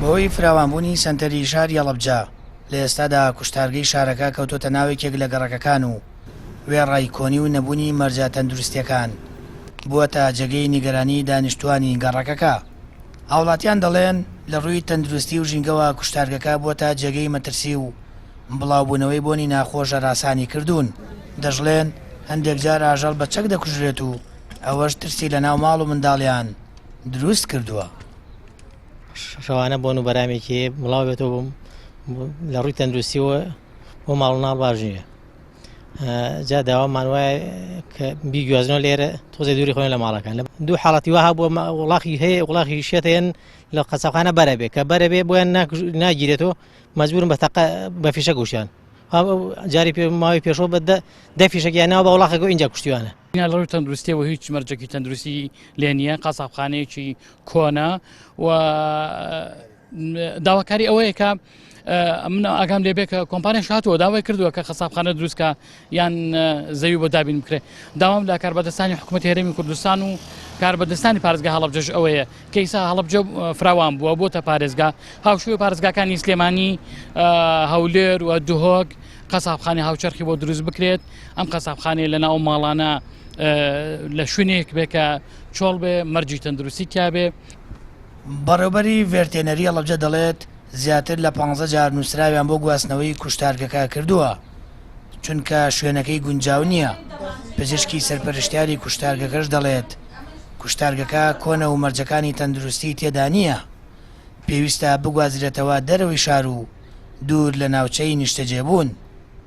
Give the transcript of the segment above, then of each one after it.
بەهۆی فراوانبوونی سەنتەری شاری هەڵەبجە لە ئێستادا کوشتارگەی شارەکە کەوتۆتە ناوێکێک لە گەڕەکەکان و وێڕای کۆنی و نەبوونی مەرجە تەندروستیەکان بووەتە جێگەی نیگەرانی دانیشتوانی گەڕەکەکە. هاوڵاتیان دەڵێن لە ڕووی تەندروستی و ژینگەوە کوشتارگەکە بووەتە جێگەی مەترسی و بڵاوبوونەوەی بۆنی ناخۆشە ڕاسانی کردوون. دەژڵێن هەندێک جار ئاژەڵ بە چەک دەکوژرێت و ئەوەش ترسی لە ناو ماڵ و منداڵیان دروست کردووە. شەوانە بۆن و بەرامێکی بڵاو بێتەوە لە ڕووی تەندروستیەوە بۆ ماڵناڵ باش نییە. جا داوامان وایە کە بیگوازنەوە لێرە تۆزێ دووری خۆیان لە ماڵەکان لە دوو حاڵەتی وها بۆ وڵاقی هەیە وڵاقی شێتێن لە قەسەبخانە بەرەبێ کە بەرەبێ بۆیان ناگیرێتەوە مەجبورن بە فیشە گوشیان جاری ماوەی پێشەوە بە دە فیشەکیان ناوە بە وڵاقێکەوە اینجا کوشتیوانە. لە ڕووی تەندروستیەوە هیچ مەرجێکی تەندروستی لێ نییە، قەسەبخانەیەکی کۆنا و داواکاری ئەوەیە کە من ئاگام لێبێ کە کۆمپانیاش هاتووە داوای کردووە کە قەسەبخانە دروستکە یان زەوی بۆ دابین بکرێ. داوام لە کاربەدەستانی حکوومەتی هەرێمی کوردستان و کاربەدەستانی پارێزگا هەڵەبجەش ئەوەیە کە ئێستا هەڵەبجە فراوان بووە بۆتە پارێزگا. هاوشێوەی پارێزگاکانی سلێمانی، هەولێر و دوهۆک قەسەبخانەی هاوچەرخی بۆ دروست بکرێت. ئەم قەسەبخانەیە لە ناو ماڵانە لە شوێنێک بێ کە چۆڵ بێ مەرجی تەندروستی تیا بێ. بەڕێوەبەری ڤێرتێنەری هەڵەبجە دەڵێت زیاتر لە 15 جار نووسراویان بۆ گواستنەوەی کوشتارگەکە کردووە چونکە شوێنەکەی گونجاو نییە. پزیشکی سەرپەرشتیاری کوشتارگەکەش دەڵێت کوشتارگەکە کۆنە و مەرجەکانی تەندروستی تێدا نییە، پێویستە بگوازرێتەوە دەرەوەی شار و دوور لە ناوچەی نیشتەجێبوون.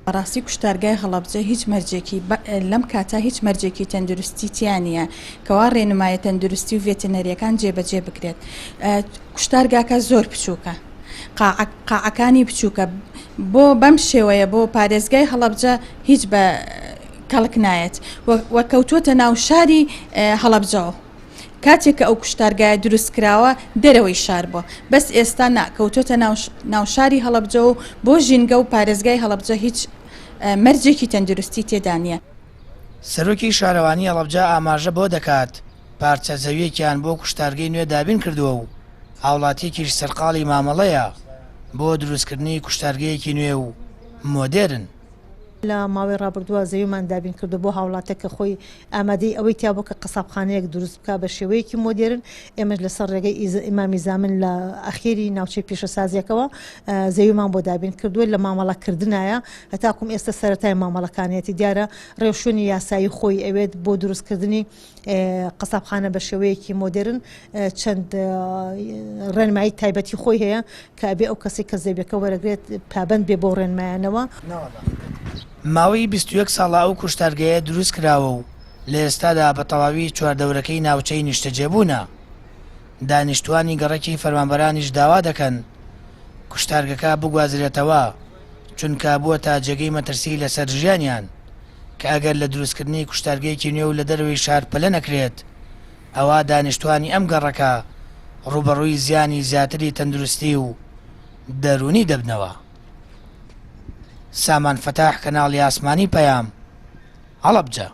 بەڕاستی کوشتارگای هەڵەبجە هیچ مەرجێکی لەم کاتە هیچ مەرجێکی تەندروستی تیانە کەوا ڕێنمایە تەندروستی و ڤێتەنەریەکان جێبەجێ بکرێت. کوشتارگاکە زۆر بچووکە، قاعەکانی بچووکە، بۆ بەم شێوەیە بۆ پارێزگای هەڵەبجە هیچ بە کەڵک نایەت وە کەوتووەتە ناو شاری هەڵەبجەوە. کاتێک کە ئەو کوشتارگایە دروست کراوە دەرەوەی شار بووە، بەس ئێستا کەوتووەتە ناو شاری هەڵەبجە و بۆ ژینگە و پارێزگای هەڵەبجە هیچ مەرجێکی تەندروستی تێدا نییە. سەرۆکی شارەوانی هەڵەبجە ئاماژە بۆ دەکات پارچە زەویەکیان بۆ کوشتارگەی نوێ دابین کردووە و هاوڵاتیەکیش سەرقاڵی مامەڵەیە بۆ دروستکردنی کوشتارگەیەکی نوێ و مۆدێرن. لە ماوەی ڕابردووە زەویمان دابین کردو بۆ هاوڵاتێکە خۆی ئامادەی ئەوەی تیا بۆ کە قەسەبخانەیەک دروست بکە بە شێوەیەکی مۆدێرن. ئێمەش لەسەر ڕێگەی ئیمامی زامن لە ئەخێری ناوچەی پیشەسازیەکەوە زەویمان بۆ دابین کردووە لە مامەڵەکردنایە هەتاکوم ئێستا سەرەتای مامەڵەکانیەتی دیارە ڕێوشوێنی یاسایی خۆی ئەوێت بۆ دروستکردنی قەسەبخانە بە شێوەیەکی مۆدێرن. چەند ڕێنمایی تایبەتی خۆی هەیە کە ئەبێ ئەو کەسی کە زەویەکە وەرەگرێت پابەند بێ بۆ ڕێنمایانەوە. ماوەی 21 ساڵا ئەو کوشتارگەیە دروست کراوە و لە ئێستادا بە تەواوی چواردەورەکەی ناوچەی نیشتەجێبوونە. دانیشتوانی گەڕێکی فەرمانبەرانیش داوا دەکەن کوشتارگەکە بگوازرێتەوە چونکە بووەتە جێگەی مەترسی لەسەر ژیانیان کە ئەگەر لە دروستکردنی کوشتارگەیەکی نوێ و لە دەروی شار پەلە نەکرێت ئەوە دانیشتوانی ئەم گەڕەکە ڕوبەڕووی زیانی زیاتری تەندروستی و دەرونی دەبنەوە. سامان فەتاح، کەناڵی ئاسمانی پەیام، هەڵەبجە.